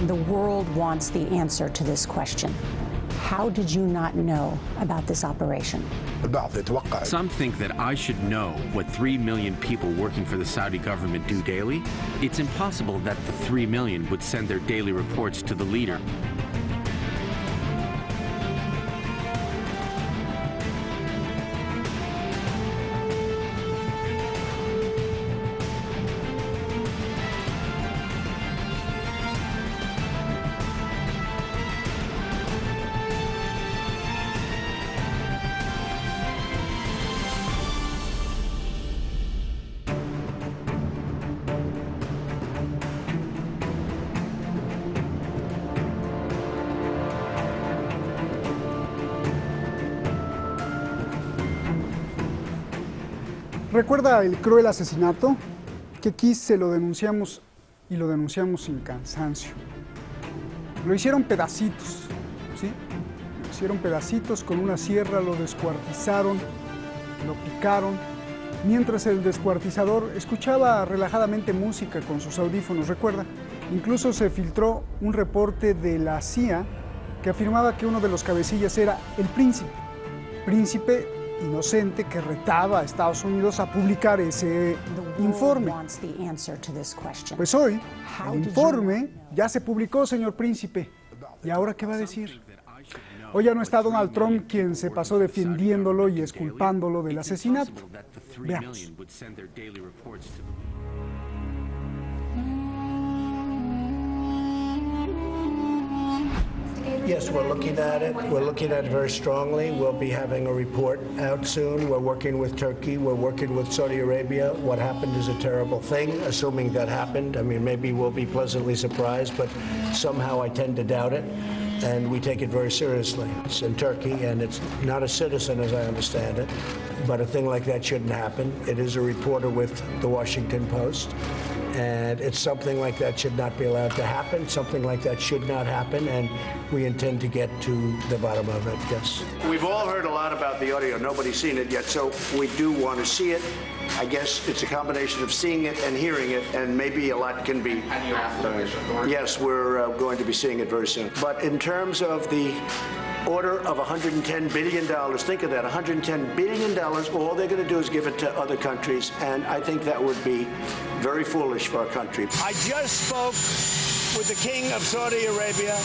The world wants the answer to this question. How did you not know about this operation? Some think that I should know what 3 million people working for the Saudi government do daily. It's impossible that the 3 million would send their daily reports to the leader. ¿Recuerda el cruel asesinato? Que aquí se lo denunciamos y lo denunciamos sin cansancio. Lo hicieron pedacitos, ¿sí? Lo hicieron pedacitos con una sierra, lo descuartizaron, lo picaron, mientras el descuartizador escuchaba relajadamente música con sus audífonos, ¿recuerda? Incluso se filtró un reporte de la CIA que afirmaba que uno de los cabecillas era el príncipe inocente que retaba a Estados Unidos a publicar ese informe. Pues hoy, el informe ya se publicó, señor príncipe. ¿Y ahora qué va a decir? Hoy ya no está Donald Trump, quien se pasó defendiéndolo y exculpándolo del asesinato. Veamos. Yes, we're looking at it. We're looking at it very strongly. We'll be having a report out soon. We're working with Turkey. We're working with Saudi Arabia. What happened is a terrible thing, assuming that happened. I mean, maybe we'll be pleasantly surprised, but somehow I tend to doubt it. And we take it very seriously. It's in Turkey, and it's not a citizen, as I understand it. But a thing like that shouldn't happen. It is a reporter with the Washington Post. And it's something like that should not be allowed to happen. Something like that should not happen, and we intend to get to the bottom of it, yes. We've all heard a lot about the audio. Nobody's seen it yet, so we do want to see it. I guess it's a combination of seeing it and hearing it, and maybe a lot can be... And you asked the Yes, we're going to be seeing it very soon. But in terms of the order of $110 billion. Think of that, $110 billion. All they're going to do is give it to other countries, and I think that would be very foolish for our country. I just spoke with the King of Saudi Arabia,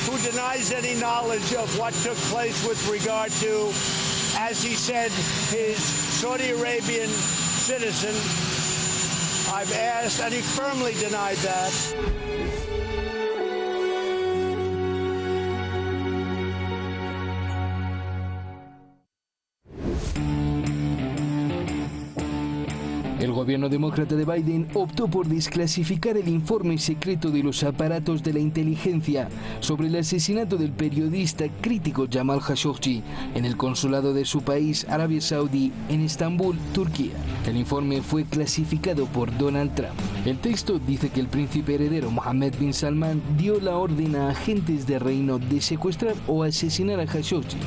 who denies any knowledge of what took place with regard to, as he said, his Saudi Arabian citizen. I've asked, and he firmly denied that. El gobierno demócrata de Biden optó por desclasificar el informe secreto de los aparatos de la inteligencia sobre el asesinato del periodista crítico Jamal Khashoggi en el consulado de su país, Arabia Saudí, en Estambul, Turquía. El informe fue clasificado por Donald Trump. El texto dice que el príncipe heredero Mohammed bin Salman dio la orden a agentes de reino de secuestrar o asesinar a Khashoggi,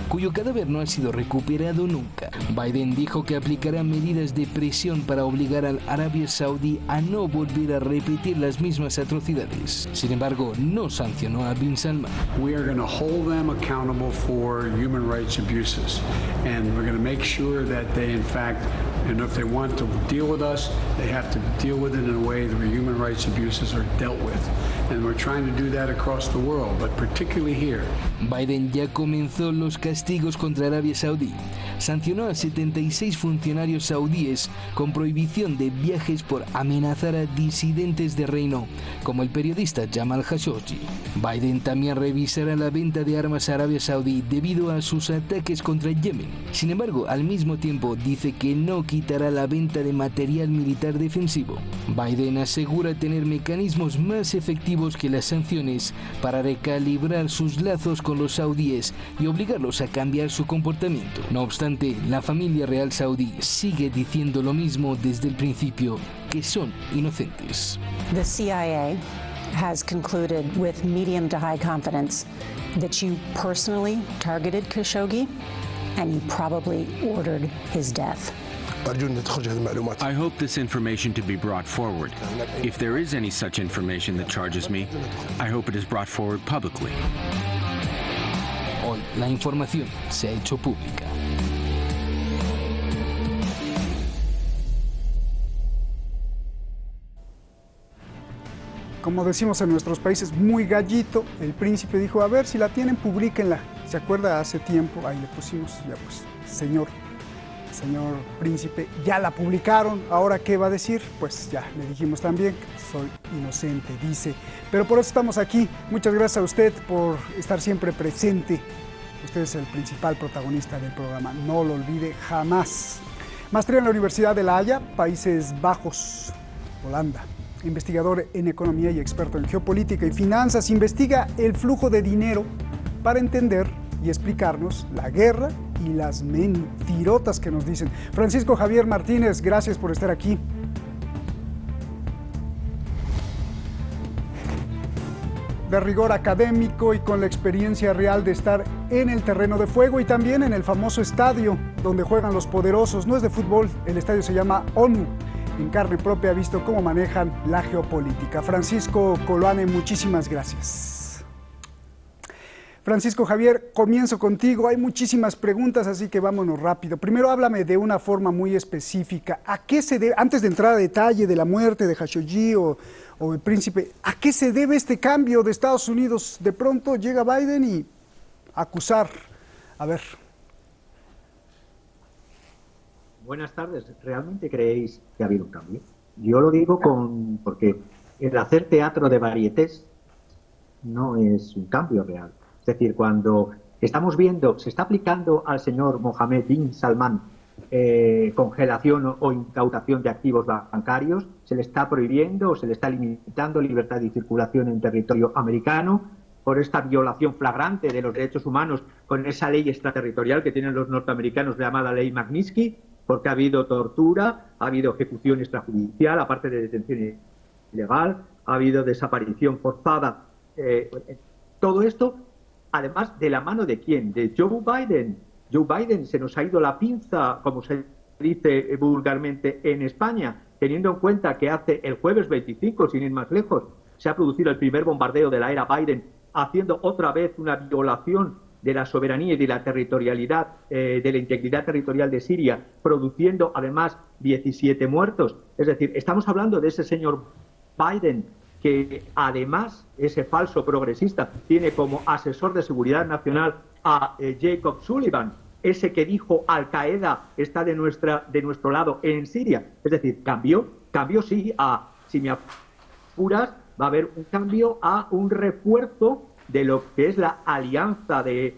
cuyo cadáver no ha sido recuperado nunca. Biden dijo que aplicará medidas de presión para obligar al Arabia Saudí a no volver a repetir las mismas atrocidades. Sin embargo, no sancionó a bin Salman. We are going to hold them accountable for human rights abuses, and we're going to make sure that they, in fact, and if they want to deal with us, they have to deal with it in a way that human rights abuses are dealt with. And we're trying to do that across the world, but particularly here. Biden ya comenzó los castigos contra Arabia Saudí. Sancionó a 76 funcionarios saudíes con prohibición de viajes por amenazar a disidentes de reino, como el periodista Jamal Khashoggi. Biden también revisará la venta de armas a Arabia Saudí debido a sus ataques contra Yemen. Sin embargo, al mismo tiempo dice que no quitará la venta de material militar defensivo. Biden asegura tener mecanismos más efectivos que las sanciones para recalibrar sus lazos con los saudíes y obligarlos a cambiar su comportamiento. No obstante, la familia real saudí sigue diciendo lo mismo desde el principio, que son inocentes. The CIA has concluded with medium to high confidence that you personally targeted Khashoggi and you probably ordered his death. I hope this information to be brought forward. If there is any such information that charges me, I hope it is brought forward publicly. Hoy la información se ha hecho pública. Como decimos en nuestros países, muy gallito, el príncipe dijo, a ver, si la tienen, publíquenla. ¿Se acuerda? Hace tiempo, ahí le pusimos, ya pues, señor príncipe, ya la publicaron, ¿ahora qué va a decir? Pues ya, le dijimos también que soy inocente, dice. Pero por eso estamos aquí. Muchas gracias a usted por estar siempre presente. Usted es el principal protagonista del programa, no lo olvide jamás. Maestría en la Universidad de La Haya, Países Bajos, Holanda. Investigador en economía y experto en geopolítica y finanzas, investiga el flujo de dinero para entender y explicarnos la guerra y las mentirotas que nos dicen. Francisco Javier Martínez, gracias por estar aquí. De rigor académico y con la experiencia real de estar en el terreno de fuego y también en el famoso estadio donde juegan los poderosos. No es de fútbol, el estadio se llama ONU. En carne propia ha visto cómo manejan la geopolítica. Francisco Coloane, muchísimas gracias. Francisco Javier, comienzo contigo. Hay muchísimas preguntas, así que vámonos rápido. Primero, háblame de una forma muy específica. ¿A qué se debe, antes de entrar a detalle de la muerte de Khashoggi o el príncipe, a qué se debe este cambio de Estados Unidos? De pronto llega Biden y acusar. A ver. Buenas tardes. ¿Realmente creéis que ha habido un cambio? Yo lo digo porque el hacer teatro de varietés no es un cambio real. Es decir, cuando estamos viendo, se está aplicando al señor Mohammed bin Salman congelación o incautación de activos bancarios, se le está prohibiendo o se le está limitando libertad de circulación en territorio americano por esta violación flagrante de los derechos humanos con esa ley extraterritorial que tienen los norteamericanos llamada ley Magnitsky, porque ha habido tortura, ha habido ejecución extrajudicial, aparte de detención ilegal, ha habido desaparición forzada. Todo esto, además, ¿de la mano de quién? De Joe Biden. Joe Biden se nos ha ido la pinza, como se dice vulgarmente en España, teniendo en cuenta que hace el jueves 25, sin ir más lejos, se ha producido el primer bombardeo de la era Biden, haciendo otra vez una violación de la soberanía y de la territorialidad, de la integridad territorial de Siria, produciendo además 17 muertos. Es decir, estamos hablando de ese señor Biden que además, ese falso progresista, tiene como asesor de seguridad nacional a Jacob Sullivan, ese que dijo Al-Qaeda está de nuestro lado en Siria. Es decir, cambió sí si me apuras, va a haber un cambio a un refuerzo de lo que es la alianza de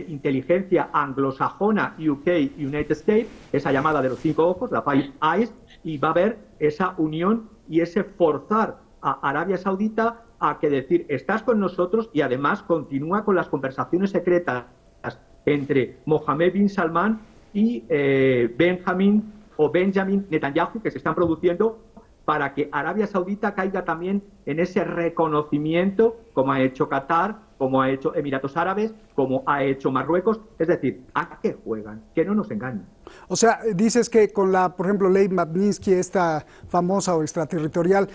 inteligencia anglosajona UK, United States, esa llamada de los 5 ojos, la Five Eyes, y va a haber esa unión y ese forzar a Arabia Saudita a que decir, estás con nosotros, y además continúa con las conversaciones secretas entre Mohammed bin Salman y Benjamin Netanyahu, que se están produciendo para que Arabia Saudita caiga también en ese reconocimiento, como ha hecho Qatar, como ha hecho Emiratos Árabes, como ha hecho Marruecos. Es decir, ¿a qué juegan? Que no nos engañen. O sea, dices que con la, por ejemplo, ley Magnitsky, esta famosa o extraterritorial,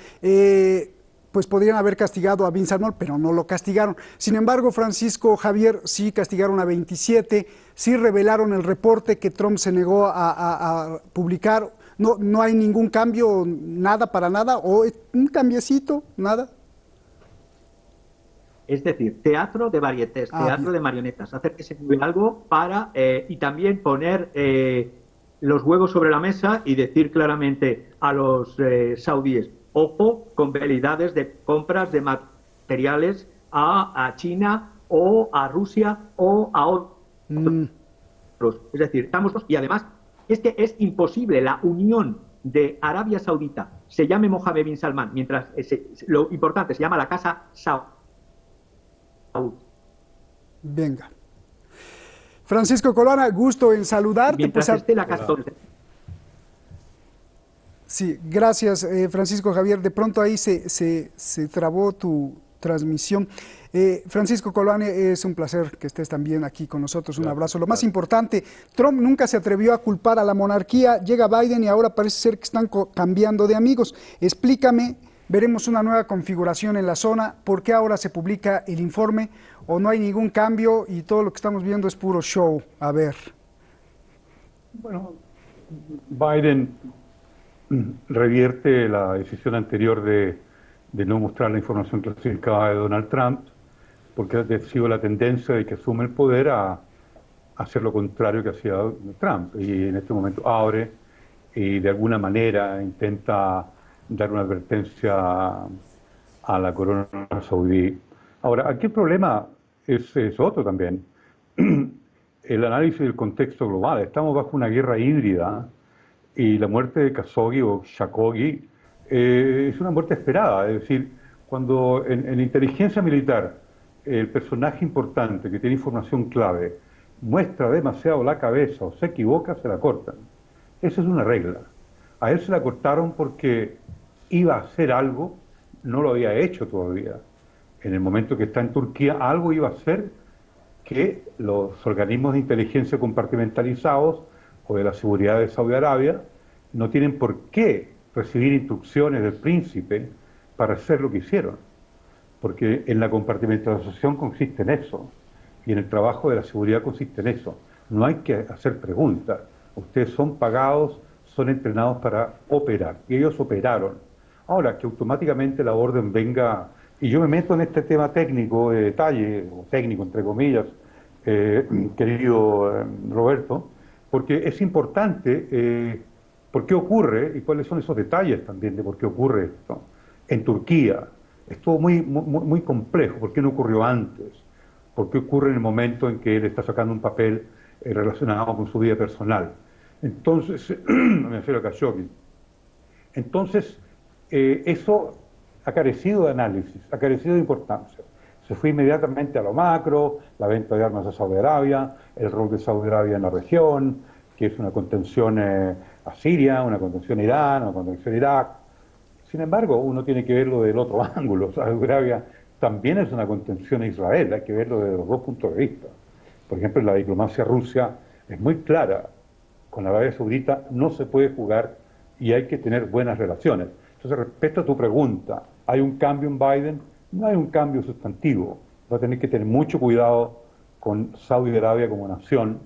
pues podrían haber castigado a bin Salman, pero no lo castigaron. Sin embargo, Francisco Javier, sí castigaron a 27, sí revelaron el reporte que Trump se negó a publicar. No hay ningún cambio, nada para nada, o un cambiecito, nada. Es decir, teatro de varietés, teatro de marionetas, hacer que se mueva algo para, y también poner los huevos sobre la mesa y decir claramente a los saudíes, ojo con veleidades de compras de materiales a China o a Rusia o a otros. Es decir, estamos y además es que es imposible la unión de Arabia Saudita, se llame Mohammed bin Salman, mientras lo importante se llama la Casa Saud. Venga. Francisco Coloane, gusto en saludarte. Mientras esté la Casa Saud. Sí, gracias Francisco Javier. De pronto ahí se trabó tu transmisión. Francisco Colane, es un placer que estés también aquí con nosotros. Un abrazo. Lo más importante, Trump nunca se atrevió a culpar a la monarquía, llega Biden y ahora parece ser que están cambiando de amigos. Explícame, veremos una nueva configuración en la zona, ¿por qué ahora se publica el informe o no hay ningún cambio y todo lo que estamos viendo es puro show? A ver. Bueno, Biden revierte la decisión anterior de no mostrar la información clasificada de Donald Trump, porque ha sido la tendencia de que asume el poder a hacer lo contrario que hacía Trump. Y en este momento abre y de alguna manera intenta dar una advertencia a la corona saudí. Ahora, aquí el problema es otro también. El análisis del contexto global. Estamos bajo una guerra híbrida y la muerte de Khashoggi o Khashoggi es una muerte esperada. Es decir, cuando en inteligencia militar el personaje importante que tiene información clave muestra demasiado la cabeza o se equivoca, se la cortan. Esa es una regla. A él se la cortaron porque iba a hacer algo, no lo había hecho todavía. En el momento que está en Turquía, algo iba a hacer que los organismos de inteligencia compartimentalizados o de la seguridad de Saudi Arabia no tienen por qué recibir instrucciones del príncipe para hacer lo que hicieron. Porque en la compartimentalización consiste en eso, y en el trabajo de la seguridad consiste en eso. No hay que hacer preguntas. Ustedes son pagados, son entrenados para operar, y ellos operaron. Ahora, que automáticamente la orden venga, y yo me meto en este tema técnico, de detalle, o técnico entre comillas, querido Roberto, porque es importante por qué ocurre, y cuáles son esos detalles también de por qué ocurre esto. En Turquía, es todo muy complejo. ¿Por qué no ocurrió antes? ¿Por qué ocurre en el momento en que él está sacando un papel relacionado con su vida personal? Entonces, me refiero a Khashoggi. Entonces, eso ha carecido de análisis, ha carecido de importancia. Se fue inmediatamente a lo macro, la venta de armas a Saudi Arabia, el rol de Saudi Arabia en la región, que es una contención a Siria, una contención a Irán, una contención a Irak. Sin embargo, uno tiene que verlo del otro ángulo. Saudi Arabia también es una contención a Israel, hay que verlo desde los dos puntos de vista. Por ejemplo, la diplomacia rusa es muy clara. Con la Arabia Saudita no se puede jugar y hay que tener buenas relaciones. Entonces, respecto a tu pregunta, ¿hay un cambio en Biden? No hay un cambio sustantivo. Va a tener que tener mucho cuidado con Saudi Arabia como nación,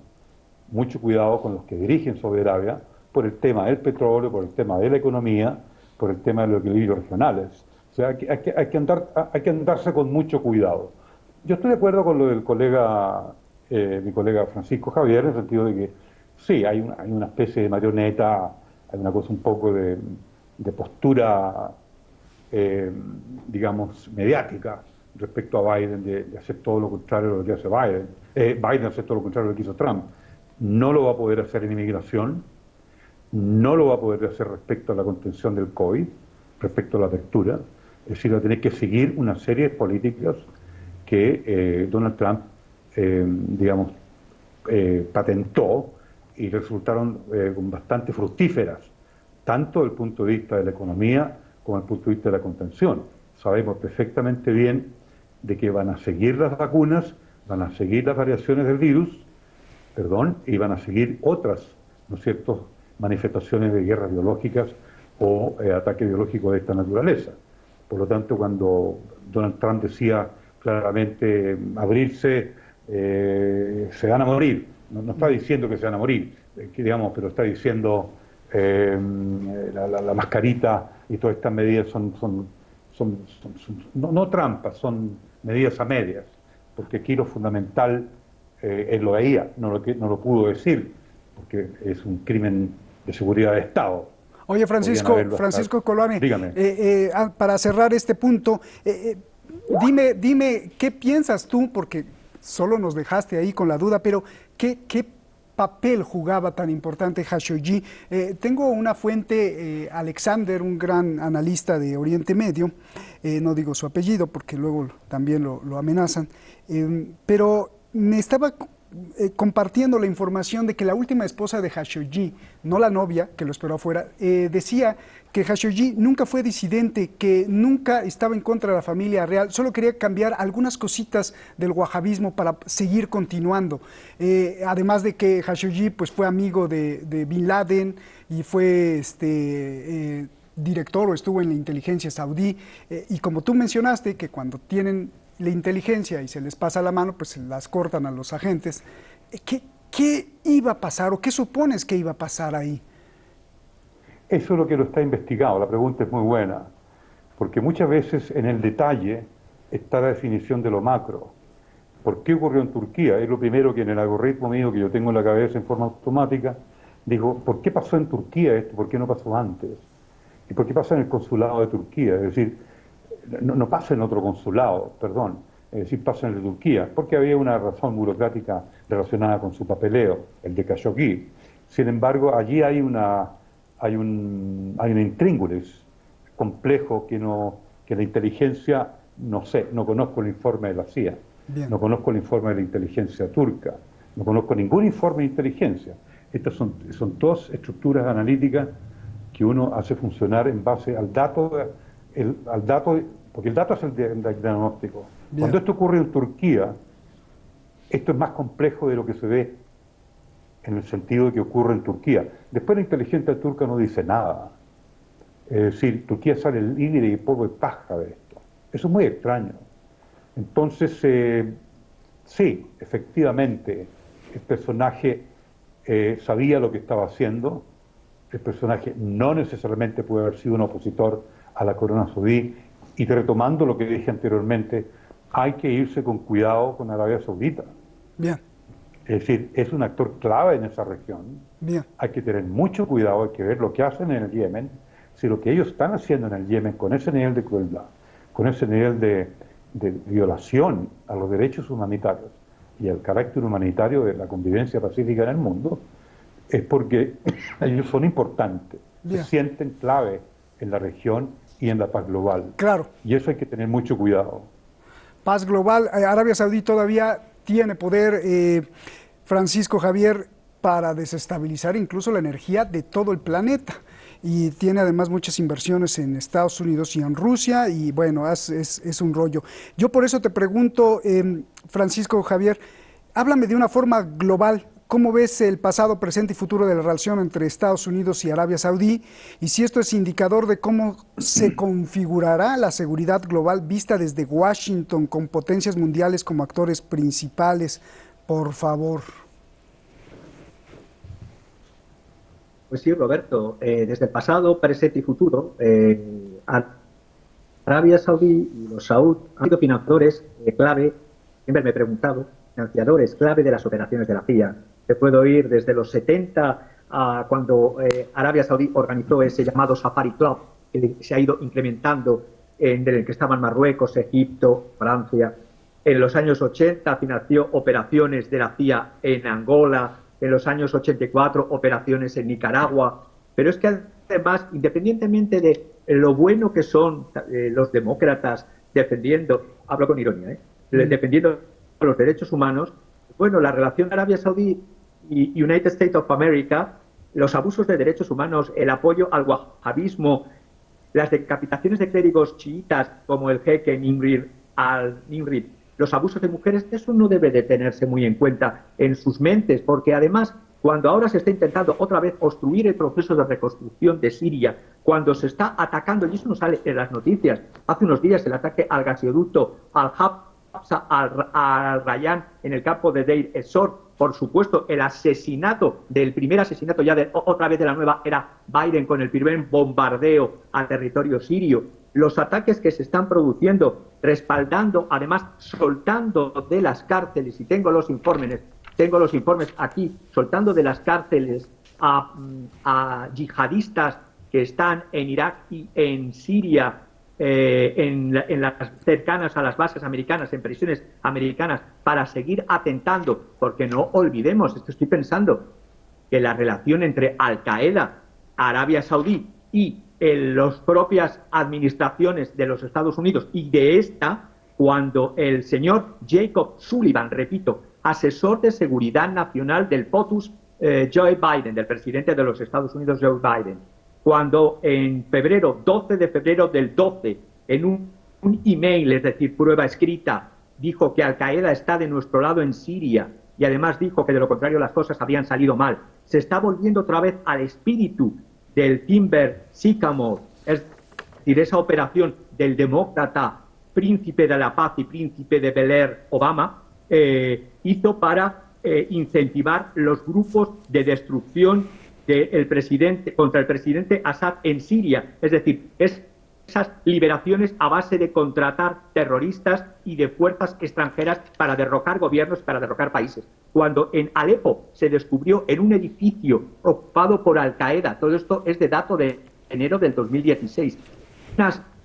mucho cuidado con los que dirigen Saudi Arabia, por el tema del petróleo, por el tema de la economía, por el tema de los equilibrios regionales. O sea, hay que andarse con mucho cuidado. Yo estoy de acuerdo con lo del colega, mi colega Francisco Javier, en el sentido de que sí, hay una especie de marioneta, hay una cosa un poco de postura, digamos, mediática respecto a Biden, de hacer todo lo contrario de lo que hace Biden. Biden hace todo lo contrario de lo que hizo Trump. No lo va a poder hacer en inmigración, no lo va a poder hacer respecto a la contención del COVID, respecto a la apertura. Es decir, va a tener que seguir una serie de políticas que Donald Trump, digamos, patentó y resultaron bastante fructíferas, tanto desde el punto de vista de la economía como desde el punto de vista de la contención. Sabemos perfectamente bien de que van a seguir las vacunas, van a seguir las variaciones del virus, y van a seguir otras, ¿no es cierto?, manifestaciones de guerras biológicas o ataques biológicos de esta naturaleza. Por lo tanto, cuando Donald Trump decía claramente abrirse, se van a morir, no está diciendo que se van a morir, digamos, pero está diciendo la mascarita y todas estas medidas son no trampas, son medidas a medias, porque aquí lo fundamental, él lo veía, no lo pudo decir, porque es un crimen de seguridad de Estado. Oye, Francisco Colane, para cerrar este punto, dime, ¿qué piensas tú? Porque solo nos dejaste ahí con la duda, pero ¿qué papel jugaba tan importante Khashoggi? Tengo una fuente, Alexander, un gran analista de Oriente Medio, no digo su apellido porque luego también lo amenazan, pero me estaba compartiendo la información de que la última esposa de Khashoggi, no la novia que lo esperó afuera, decía que Khashoggi nunca fue disidente, que nunca estaba en contra de la familia real, solo quería cambiar algunas cositas del wahabismo para seguir continuando. Además de que Khashoggi pues, fue amigo de Bin Laden y fue director o estuvo en la inteligencia saudí. Y como tú mencionaste, que cuando tienen la inteligencia y se les pasa la mano, pues las cortan a los agentes. ¿Qué iba a pasar o qué supones que iba a pasar ahí? Eso es lo que lo está investigado. La pregunta es muy buena, porque muchas veces en el detalle está la definición de lo macro. ¿Por qué ocurrió en Turquía? Es lo primero que en el algoritmo mío que yo tengo en la cabeza en forma automática, digo, ¿por qué pasó en Turquía esto? ¿Por qué no pasó antes? ¿Y por qué pasa en el consulado de Turquía? Es decir, no pasa en otro consulado, perdón, es decir, pasa en el de Turquía, porque había una razón burocrática relacionada con su papeleo, el de Khashoggi. Sin embargo, allí hay un intríngulis complejo que la inteligencia, no sé, no conozco el informe de la CIA, Bien. No conozco el informe de la inteligencia turca, no conozco ningún informe de inteligencia. Estas son todas estructuras analíticas que uno hace funcionar en base al dato, porque el dato es el diagnóstico. Bien. Cuando esto ocurre en Turquía, esto es más complejo de lo que se ve en el sentido de que ocurre en Turquía. Después la inteligencia turca no dice nada. Es decir, Turquía sale libre y polvo de paja de esto. Eso es muy extraño. Entonces, sí, efectivamente, el personaje sabía lo que estaba haciendo. El personaje no necesariamente puede haber sido un opositor a la corona saudí. Y retomando lo que dije anteriormente, hay que irse con cuidado con Arabia Saudita. Bien. Es decir, es un actor clave en esa región. Bien. Hay que tener mucho cuidado, hay que ver lo que hacen en el Yemen, si lo que ellos están haciendo en el Yemen con ese nivel de crueldad, con ese nivel de violación a los derechos humanitarios y al carácter humanitario de la convivencia pacífica en el mundo, es porque ellos son importantes, Bien. se sienten clave en la región y en la paz global. Claro. Y eso hay que tener mucho cuidado. Paz global. Arabia Saudí todavía tiene poder, Francisco Javier, para desestabilizar incluso la energía de todo el planeta. Y tiene además muchas inversiones en Estados Unidos y en Rusia, y bueno, es un rollo. Yo por eso te pregunto, Francisco Javier, háblame de una forma global. ¿Cómo ves el pasado, presente y futuro de la relación entre Estados Unidos y Arabia Saudí? Y si esto es indicador de cómo se configurará la seguridad global vista desde Washington, con potencias mundiales como actores principales, por favor. Pues sí, Roberto, desde el pasado, presente y futuro, Arabia Saudí y los Saud han sido financiadores clave, siempre me he preguntado, financiadores clave de las operaciones de la CIA. Te puedo ir desde los 70 a cuando Arabia Saudí organizó ese llamado Safari Club, que se ha ido incrementando, en el que estaban Marruecos, Egipto, Francia. En los años 80 financió operaciones de la CIA en Angola, en los años 84 operaciones en Nicaragua. Pero es que además, independientemente de lo bueno que son los demócratas defendiendo, hablo con ironía, defendiendo los derechos humanos, bueno, la relación de Arabia Saudí y United States of America, los abusos de derechos humanos, el apoyo al wahabismo, las decapitaciones de clérigos chiitas como el jeque Nimr al-Nimr, los abusos de mujeres, eso no debe de tenerse muy en cuenta en sus mentes, porque además, cuando ahora se está intentando otra vez obstruir el proceso de reconstrucción de Siria, cuando se está atacando, y eso no sale en las noticias, hace unos días el ataque al gasoducto Al-Habsa al-Rayyan en el campo de Deir ez-Zor, por supuesto, el asesinato del primer asesinato ya otra vez de la nueva era Biden con el primer bombardeo al territorio sirio, los ataques que se están produciendo, respaldando, además soltando de las cárceles, y tengo los informes aquí, soltando de las cárceles a yihadistas que están en Irak y en Siria, en las cercanas a las bases americanas, en prisiones americanas, para seguir atentando, porque no olvidemos, esto estoy pensando, que la relación entre Al-Qaeda, Arabia Saudí y las propias administraciones de los Estados Unidos y de esta, cuando el señor Jacob Sullivan, repito, asesor de seguridad nacional del POTUS Joe Biden, del presidente de los Estados Unidos Joe Biden, cuando en febrero, 12 de febrero del 12, en un email, es decir, prueba escrita, dijo que Al Qaeda está de nuestro lado en Siria y además dijo que de lo contrario las cosas habían salido mal. Se está volviendo otra vez al espíritu del Timber Sycamore, es decir, esa operación del demócrata príncipe de la paz y príncipe de Bel Air Obama, hizo para incentivar los grupos de destrucción contra el presidente Assad en Siria. Es decir, esas liberaciones a base de contratar terroristas y de fuerzas extranjeras para derrocar gobiernos, para derrocar países. Cuando en Alepo se descubrió en un edificio ocupado por Al Qaeda, todo esto es de dato de enero del 2016,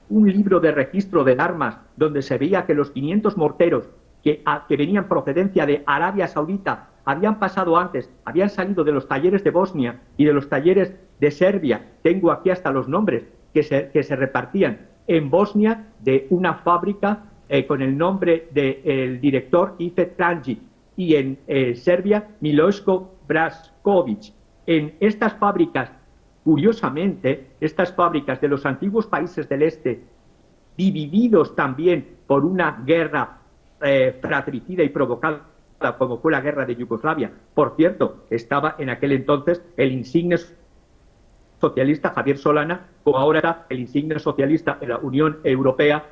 un libro de registro de armas donde se veía que los 500 morteros que venían procedencia de Arabia Saudita habían pasado antes, habían salido de los talleres de Bosnia y de los talleres de Serbia, tengo aquí hasta los nombres, que se repartían en Bosnia de una fábrica con el nombre del director Ife Tranjic y en Serbia Miloško Brašković. En estas fábricas, curiosamente, estas fábricas de los antiguos países del este, divididos también por una guerra fratricida y provocada como fue la guerra de Yugoslavia. Por cierto, estaba en aquel entonces el insigne socialista Javier Solana, como ahora era el insigne socialista en la Unión Europea,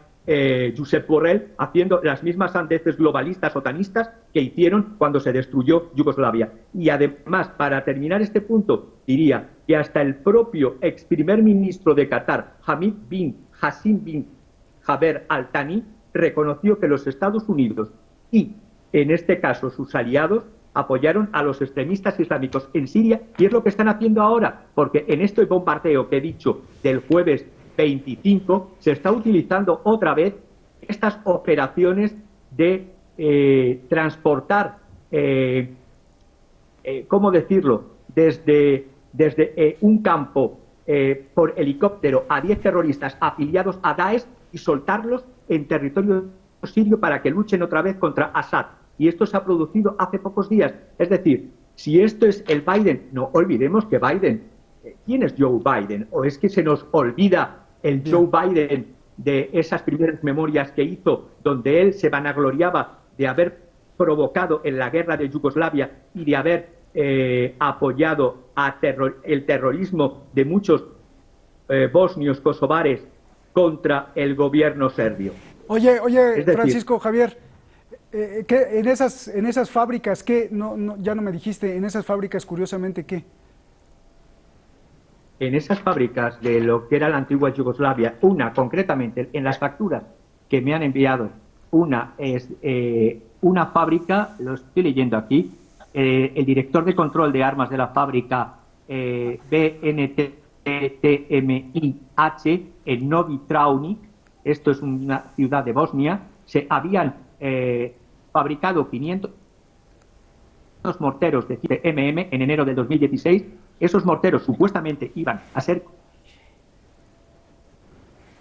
Josep Borrell, haciendo las mismas sandeces globalistas otanistas que hicieron cuando se destruyó Yugoslavia. Y además, para terminar este punto, diría que hasta el propio ex primer ministro de Qatar, Hassim bin Jaber Al Thani, reconoció que los Estados Unidos y, en este caso, sus aliados, apoyaron a los extremistas islámicos en Siria, y es lo que están haciendo ahora, porque en este bombardeo que he dicho del jueves 25 se está utilizando otra vez estas operaciones de transportar, ¿cómo decirlo?, desde un campo por helicóptero a 10 terroristas afiliados a Daesh y soltarlos en territorio sirio para que luchen otra vez contra Assad. Y esto se ha producido hace pocos días. Es decir, si esto es el Biden, no olvidemos que Biden, ¿quién es Joe Biden? ¿O es que se nos olvida el Joe Biden de esas primeras memorias que hizo, donde él se vanagloriaba de haber provocado en la guerra de Yugoslavia y de haber apoyado el terrorismo de muchos bosnios kosovares contra el gobierno serbio? Oye, Es decir, Francisco Javier, ¿qué, en esas fábricas, qué? Ya no me dijiste, en esas fábricas, curiosamente, ¿qué? En esas fábricas de lo que era la antigua Yugoslavia, una concretamente, en las facturas que me han enviado, una es una fábrica, lo estoy leyendo aquí, el director de control de armas de la fábrica BNTTMIH en Novi Traunik, esto es una ciudad de Bosnia, se habían fabricado 500 morteros de tipo MM en enero del 2016. Esos morteros supuestamente iban a ser...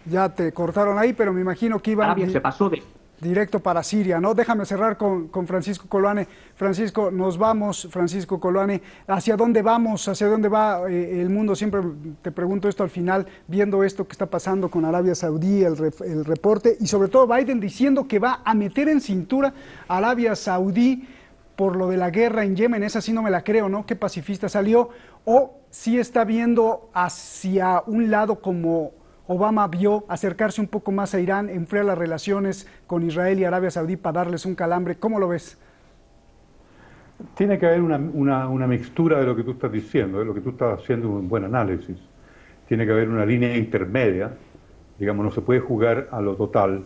Ya te cortaron ahí, pero me imagino que iban se pasó de... directo para Siria, ¿no? Déjame cerrar con Francisco Coloane. Francisco, nos vamos, Francisco Coloane. ¿Hacia dónde vamos? ¿Hacia dónde va el mundo? Siempre te pregunto esto al final, viendo esto que está pasando con Arabia Saudí, el reporte, y sobre todo Biden diciendo que va a meter en cintura a Arabia Saudí por lo de la guerra en Yemen. Esa sí no me la creo, ¿no? ¿Qué pacifista salió? ¿O sí está viendo hacia un lado como Obama vio, acercarse un poco más a Irán, enfriar las relaciones con Israel y Arabia Saudí para darles un calambre? ¿Cómo lo ves? Tiene que haber una mixtura de lo que tú estás diciendo, de lo que tú estás haciendo un buen análisis. Tiene que haber una línea intermedia, digamos, no se puede jugar a lo total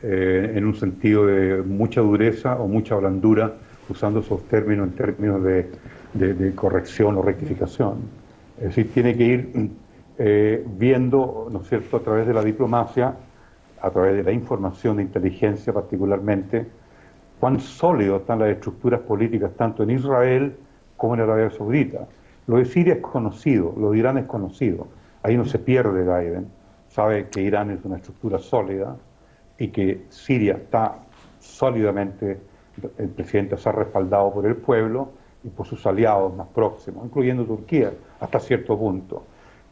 en un sentido de mucha dureza o mucha blandura, usando esos términos en términos de corrección o rectificación. Es decir, tiene que ir viendo, ¿no es cierto?, a través de la diplomacia, a través de la información de inteligencia particularmente, cuán sólidas están las estructuras políticas tanto en Israel como en Arabia Saudita. Lo de Siria es conocido, lo de Irán es conocido. Ahí no se pierde Biden. Sabe que Irán es una estructura sólida y que Siria está sólidamente el presidente se ha respaldado por el pueblo y por sus aliados más próximos, incluyendo Turquía, hasta cierto punto.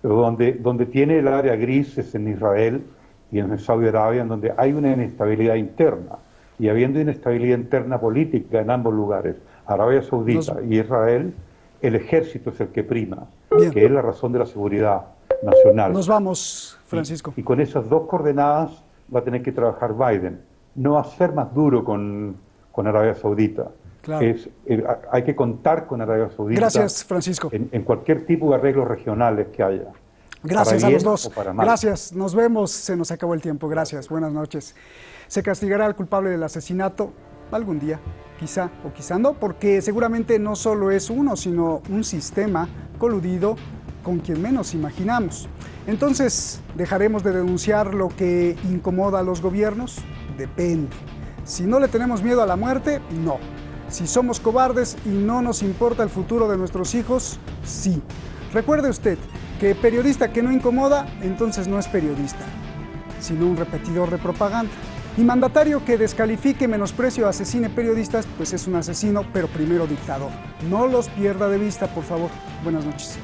Pero donde tiene el área gris es en Israel y en Saudi Arabia, en donde hay una inestabilidad interna. Y habiendo inestabilidad interna política en ambos lugares, Arabia Saudita y Israel, el ejército es el que prima, que es la razón de la seguridad nacional. Nos vamos, Francisco. Y con esas dos coordenadas va a tener que trabajar Biden. No va a ser más duro con Arabia Saudita. Claro. Hay que contar con Arabia Saudita. Gracias, Francisco. En cualquier tipo de arreglos regionales que haya. Gracias a los dos. Mal. Gracias. Nos vemos. Se nos acabó el tiempo. Gracias. Buenas noches. Se castigará al culpable del asesinato algún día, quizá o quizá no, porque seguramente no solo es uno, sino un sistema coludido con quien menos imaginamos. Entonces, ¿dejaremos de denunciar lo que incomoda a los gobiernos? Depende. Si no le tenemos miedo a la muerte, no. Si somos cobardes y no nos importa el futuro de nuestros hijos, sí. Recuerde usted que periodista que no incomoda, entonces no es periodista, sino un repetidor de propaganda. Y mandatario que descalifique, menosprecio, asesine periodistas, pues es un asesino, pero primero dictador. No los pierda de vista, por favor. Buenas noches.